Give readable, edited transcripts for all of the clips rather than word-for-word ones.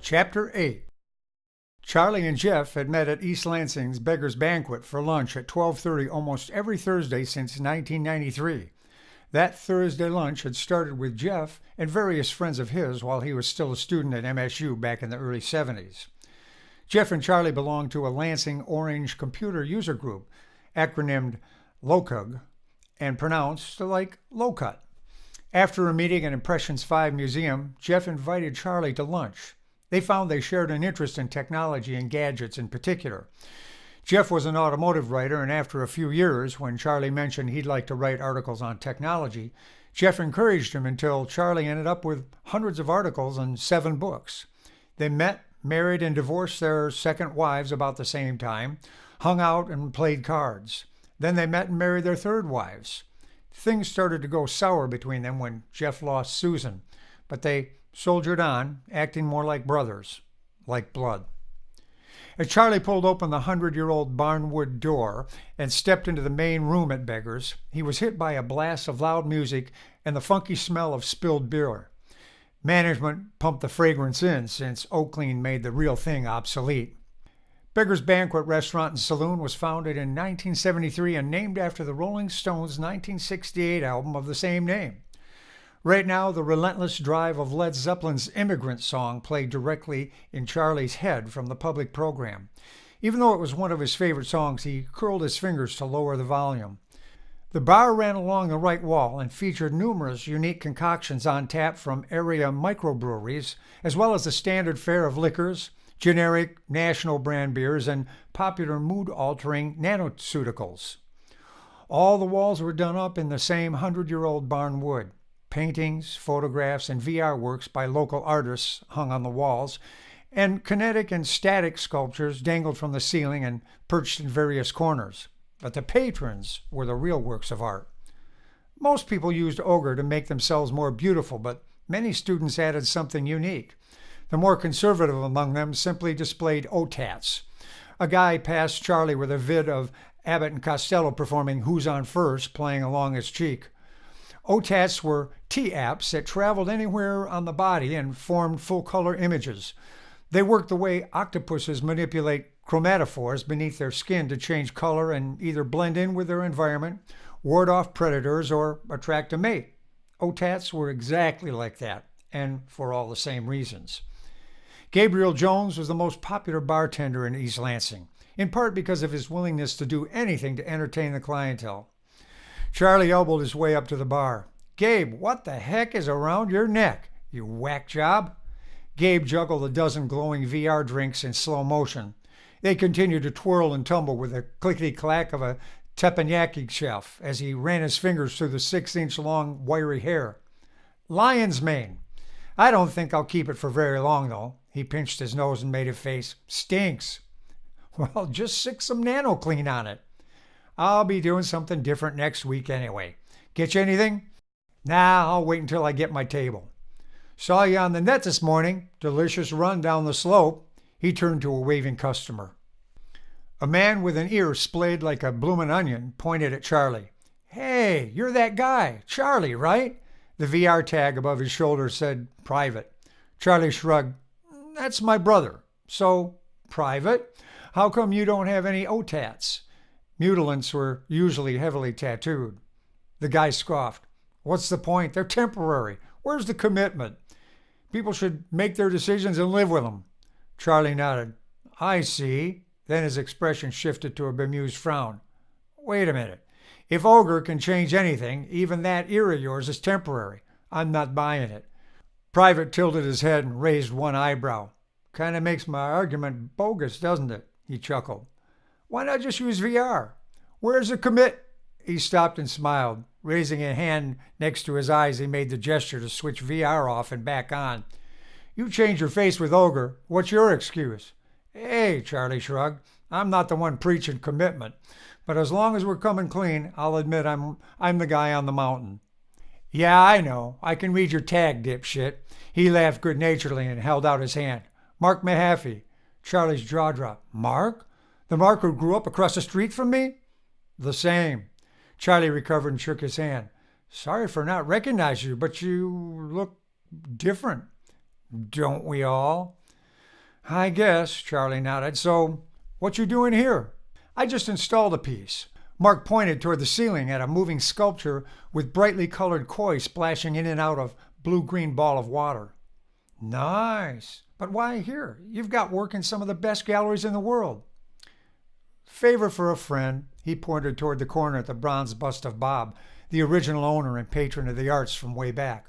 Chapter 8. Charlie and Jeff had met at East Lansing's Beggar's Banquet for lunch at 12:30 almost every Thursday since 1993. That Thursday lunch had started with Jeff and various friends of his while he was still a student at MSU back in the early 70s. Jeff and Charlie belonged to a Lansing Orange computer user group, acronymed LOCUG, and pronounced like low-cut. After a meeting at Impressions 5 Museum, Jeff invited Charlie to lunch. They found they shared an interest in technology and gadgets in particular. Jeff was an automotive writer, and after a few years, when Charlie mentioned he'd like to write articles on technology, Jeff encouraged him until Charlie ended up with hundreds of articles and 7 books. They met, married, and divorced their second wives about the same time, hung out and played cards. Then they met and married their third wives. Things started to go sour between them when Jeff lost Susan, but they soldiered on, acting more like brothers, like blood. As Charlie pulled open the 100-year-old barnwood door and stepped into the main room at Beggar's, he was hit by a blast of loud music and the funky smell of spilled beer. Management pumped the fragrance in since Oaklean made the real thing obsolete. Beggar's Banquet Restaurant and Saloon was founded in 1973 and named after the Rolling Stones' 1968 album of the same name. Right now, the relentless drive of Led Zeppelin's Immigrant Song played directly in Charlie's head from the public program. Even though it was one of his favorite songs, he curled his fingers to lower the volume. The bar ran along the right wall and featured numerous unique concoctions on tap from area microbreweries, as well as the standard fare of liquors, generic national brand beers, and popular mood-altering nanoceuticals. All the walls were done up in the same 100-year-old barn wood. Paintings, photographs, and VR works by local artists hung on the walls, and kinetic and static sculptures dangled from the ceiling and perched in various corners. But the patrons were the real works of art. Most people used ochre to make themselves more beautiful, but many students added something unique. The more conservative among them simply displayed OTATs. A guy passed Charlie with a vid of Abbott and Costello performing Who's on First playing along his cheek. OTATs were T-apps that traveled anywhere on the body and formed full-color images. They worked the way octopuses manipulate chromatophores beneath their skin to change color and either blend in with their environment, ward off predators, or attract a mate. OTATs were exactly like that, and for all the same reasons. Gabriel Jones was the most popular bartender in East Lansing, in part because of his willingness to do anything to entertain the clientele. Charlie elbowed his way up to the bar. "Gabe, what the heck is around your neck, you whack job?" Gabe juggled a dozen glowing VR drinks in slow motion. They continued to twirl and tumble with the clickety-clack of a teppanyaki chef as he ran his fingers through the 6-inch-long wiry hair. "Lion's mane. I don't think I'll keep it for very long, though." He pinched his nose and made a face. "Stinks." "Well, just stick some nano clean on it." "I'll be doing something different next week anyway. Get you anything?" "Nah, I'll wait until I get my table." "Saw you on the net this morning. Delicious run down the slope." He turned to a waving customer. A man with an ear splayed like a bloomin' onion pointed at Charlie. "Hey, you're that guy, Charlie, right?" The VR tag above his shoulder said, "Private." Charlie shrugged. "That's my brother." "So, private? How come you don't have any OTATs?" Mutilants were usually heavily tattooed. The guy scoffed. "What's the point? They're temporary. Where's the commitment? People should make their decisions and live with them." Charlie nodded. "I see." Then his expression shifted to a bemused frown. "Wait a minute. If Ogre can change anything, even that ear of yours is temporary. I'm not buying it." Private tilted his head and raised one eyebrow. "Kind of makes my argument bogus, doesn't it?" He chuckled. "Why not just use VR? Where's the commit?" He stopped and smiled. Raising a hand next to his eyes, he made the gesture to switch VR off and back on. "You change your face with Ogre. What's your excuse?" "Hey," Charlie shrugged. "I'm not the one preaching commitment. But as long as we're coming clean, I'll admit I'm the guy on the mountain." "Yeah, I know. I can read your tag, dipshit." He laughed good-naturedly and held out his hand. "Mark Mahaffey." Charlie's jaw dropped. "Mark? The Mark who grew up across the street from me?" "The same." Charlie recovered and shook his hand. "Sorry for not recognizing you, but you look different." "Don't we all?" I guess, Charlie nodded. So, what you doing here? I just installed a piece. Mark pointed toward the ceiling at a moving sculpture with brightly colored koi splashing in and out of blue-green ball of water. Nice. But why here? You've got work in some of the best galleries in the world. Favor for a friend. He pointed toward the corner at the bronze bust of Bob, the original owner and patron of the arts from way back.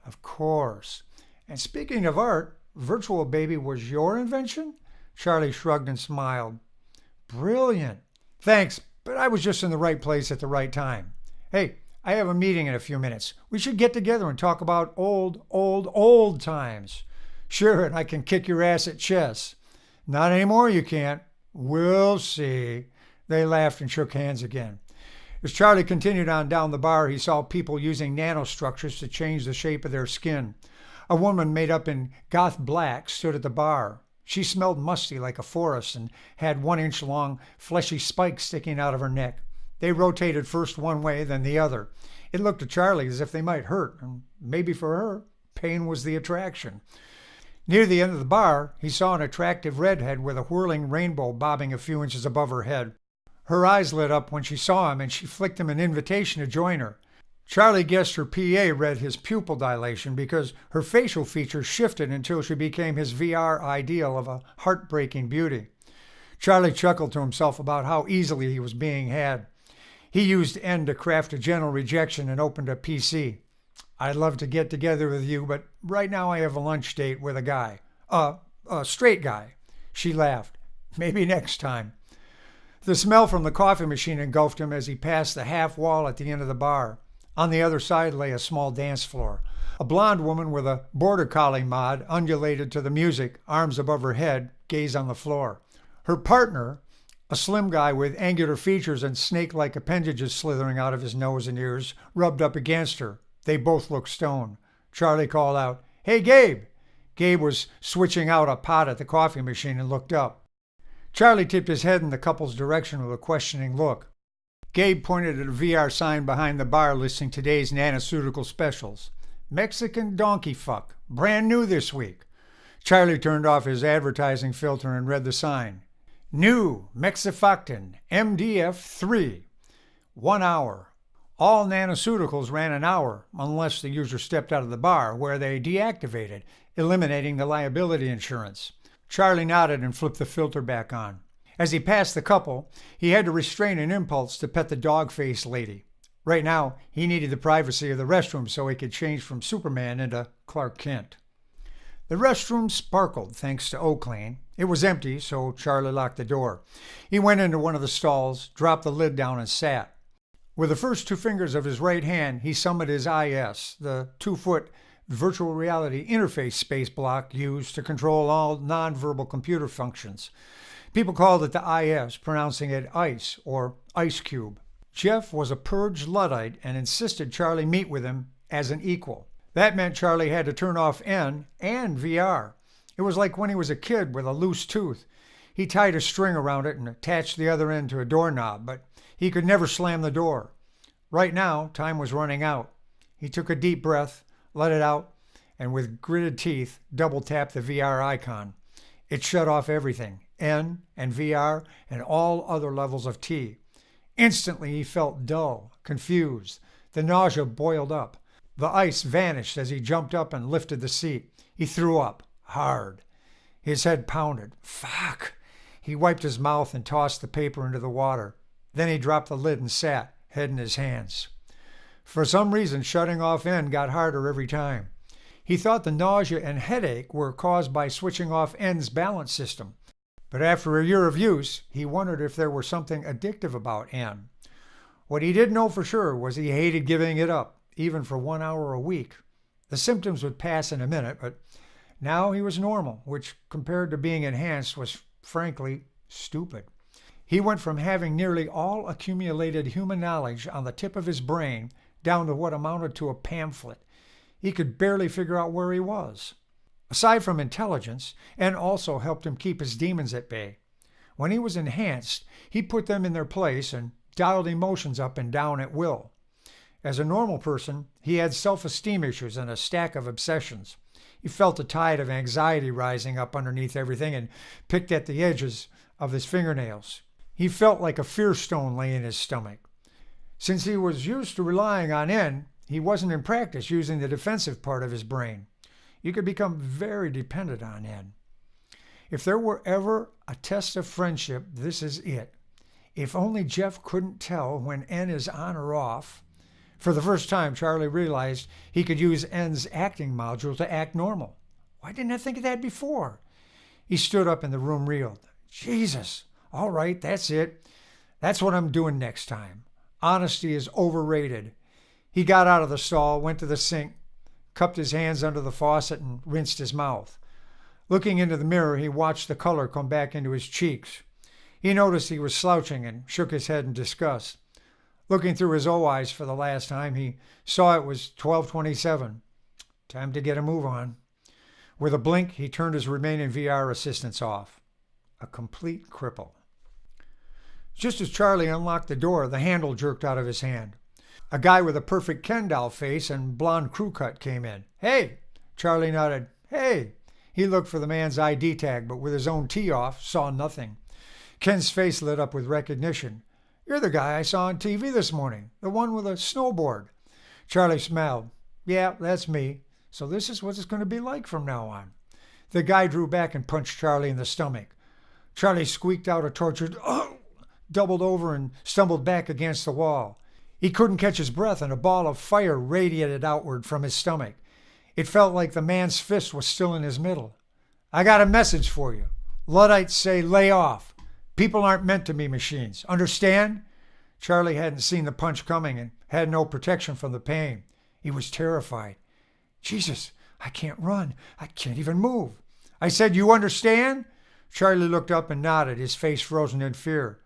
Of course. And speaking of art, Virtual Baby was your invention? Charlie shrugged and smiled. Brilliant. Thanks, but I was just in the right place at the right time. Hey, I have a meeting in a few minutes. We should get together and talk about old times. Sure, and I can kick your ass at chess. Not anymore, you can't. We'll see. They laughed and shook hands again. As Charlie continued on down the bar, he saw people using nanostructures to change the shape of their skin. A woman made up in goth black stood at the bar. She smelled musty like a forest and had 1-inch-long fleshy spikes sticking out of her neck. They rotated first one way, then the other. It looked to Charlie as if they might hurt, and maybe for her, pain was the attraction. Near the end of the bar, he saw an attractive redhead with a whirling rainbow bobbing a few inches above her head. Her eyes lit up when she saw him, and she flicked him an invitation to join her. Charlie guessed her PA read his pupil dilation because her facial features shifted until she became his VR ideal of a heartbreaking beauty. Charlie chuckled to himself about how easily he was being had. He used N to craft a gentle rejection and opened a PC. I'd love to get together with you, but right now I have a lunch date with a guy. A straight guy. She laughed. Maybe next time. The smell from the coffee machine engulfed him as he passed the half wall at the end of the bar. On the other side lay a small dance floor. A blonde woman with a border collie mod undulated to the music, arms above her head, gaze on the floor. Her partner, a slim guy with angular features and snake-like appendages slithering out of his nose and ears, rubbed up against her. They both looked stoned. Charlie called out, "Hey, Gabe!" Gabe was switching out a pot at the coffee machine and looked up. Charlie tipped his head in the couple's direction with a questioning look. Gabe pointed at a VR sign behind the bar listing today's nanoceutical specials. Mexican donkey fuck. Brand new this week. Charlie turned off his advertising filter and read the sign. New Mexifactin MDF3. 1 hour. All nanoceuticals ran an hour unless the user stepped out of the bar, where they deactivated, eliminating the liability insurance. Charlie nodded and flipped the filter back on. As he passed the couple, he had to restrain an impulse to pet the dog-faced lady. Right now, he needed the privacy of the restroom so he could change from Superman into Clark Kent. The restroom sparkled thanks to Oaklane. It was empty, so Charlie locked the door. He went into one of the stalls, dropped the lid down, and sat. With the first 2 fingers of his right hand, he summoned his IS, the 2-foot virtual reality interface space block used to control all nonverbal computer functions. People called it the IS, pronouncing it ICE or Ice Cube. Jeff was a purged Luddite and insisted Charlie meet with him as an equal. That meant Charlie had to turn off N and VR. It was like when he was a kid with a loose tooth. He tied a string around it and attached the other end to a doorknob, but he could never slam the door. Right now, time was running out. He took a deep breath, let it out, and with gritted teeth, double-tapped the VR icon. It shut off everything, N and VR and all other levels of T. Instantly he felt dull, confused. The nausea boiled up. The ice vanished as he jumped up and lifted the seat. He threw up, hard. His head pounded. Fuck! He wiped his mouth and tossed the paper into the water. Then he dropped the lid and sat, head in his hands. For some reason, shutting off N got harder every time. He thought the nausea and headache were caused by switching off N's balance system. But after a year of use, he wondered if there were something addictive about N. What he didn't know for sure was he hated giving it up, even for 1 hour a week. The symptoms would pass in a minute, but now he was normal, which compared to being enhanced was, frankly, stupid. He went from having nearly all accumulated human knowledge on the tip of his brain down to what amounted to a pamphlet. He could barely figure out where he was. Aside from intelligence, N also helped him keep his demons at bay. When he was enhanced, he put them in their place and dialed emotions up and down at will. As a normal person, he had self-esteem issues and a stack of obsessions. He felt a tide of anxiety rising up underneath everything and picked at the edges of his fingernails. He felt like a fear stone lay in his stomach. Since he was used to relying on N, he wasn't in practice using the defensive part of his brain. You could become very dependent on N. If there were ever a test of friendship, this is it. If only Jeff couldn't tell when N is on or off. For the first time, Charlie realized he could use N's acting module to act normal. Why didn't I think of that before? He stood up and the room reeled. Jesus! All right, that's it. That's what I'm doing next time. Honesty is overrated. He got out of the stall, went to the sink, cupped his hands under the faucet, and rinsed his mouth. Looking into the mirror, he watched the color come back into his cheeks. He noticed he was slouching and shook his head in disgust. Looking through his eyes for the last time, he saw it was 12:27. Time to get a move on. With a blink, he turned his remaining VR assistance off. A complete cripple. Just as Charlie unlocked the door, the handle jerked out of his hand. A guy with a perfect Ken doll face and blonde crew cut came in. Hey! Charlie nodded. Hey! He looked for the man's ID tag, but with his own tee off, saw nothing. Ken's face lit up with recognition. You're the guy I saw on TV this morning, the one with a snowboard. Charlie smiled. Yeah, that's me. So this is what it's going to be like from now on. The guy drew back and punched Charlie in the stomach. Charlie squeaked out a tortured, oh, doubled over and stumbled back against the wall. He couldn't catch his breath, and a ball of fire radiated outward from his stomach. It felt like the man's fist was still in his middle. I got a message for you. Luddites say lay off. People aren't meant to be machines. Understand? Charlie hadn't seen the punch coming and had no protection from the pain. He was terrified. Jesus, I can't run. I can't even move. I said, you understand? Charlie looked up and nodded, his face frozen in fear.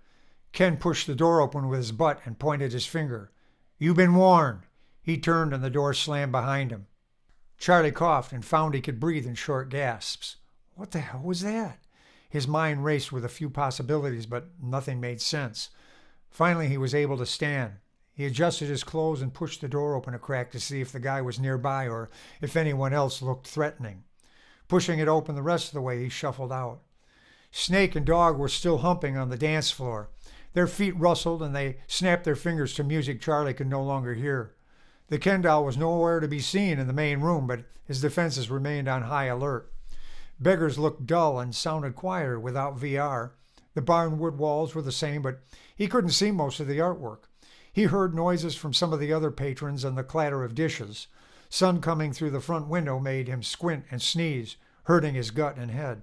Ken pushed the door open with his butt and pointed his finger. You've been warned. He turned and the door slammed behind him. Charlie coughed and found he could breathe in short gasps. What the hell was that? His mind raced with a few possibilities, but nothing made sense. Finally, he was able to stand. He adjusted his clothes and pushed the door open a crack to see if the guy was nearby or if anyone else looked threatening. Pushing it open the rest of the way, he shuffled out. Snake and Dog were still humping on the dance floor. Their feet rustled and they snapped their fingers to music Charlie could no longer hear. The Ken doll was nowhere to be seen in the main room, but his defenses remained on high alert. Beggars looked dull and sounded quieter without VR. The barnwood walls were the same, but he couldn't see most of the artwork. He heard noises from some of the other patrons and the clatter of dishes. Sun coming through the front window made him squint and sneeze, hurting his gut and head.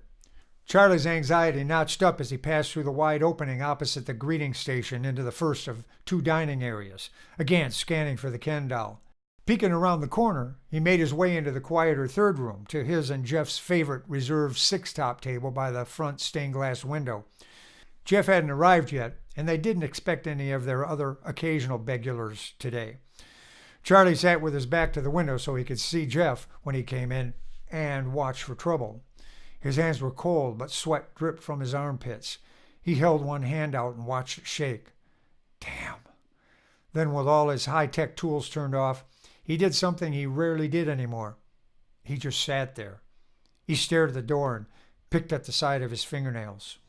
Charlie's anxiety notched up as he passed through the wide opening opposite the greeting station into the first of two dining areas, again scanning for the Ken doll. Peeking around the corner, he made his way into the quieter third room, to his and Jeff's favorite reserved six-top table by the front stained-glass window. Jeff hadn't arrived yet, and they didn't expect any of their other occasional begulars today. Charlie sat with his back to the window so he could see Jeff when he came in and watch for trouble. His hands were cold, but sweat dripped from his armpits. He held one hand out and watched it shake. Damn. Then, with all his high-tech tools turned off, he did something he rarely did anymore. He just sat there. He stared at the door and picked at the side of his fingernails.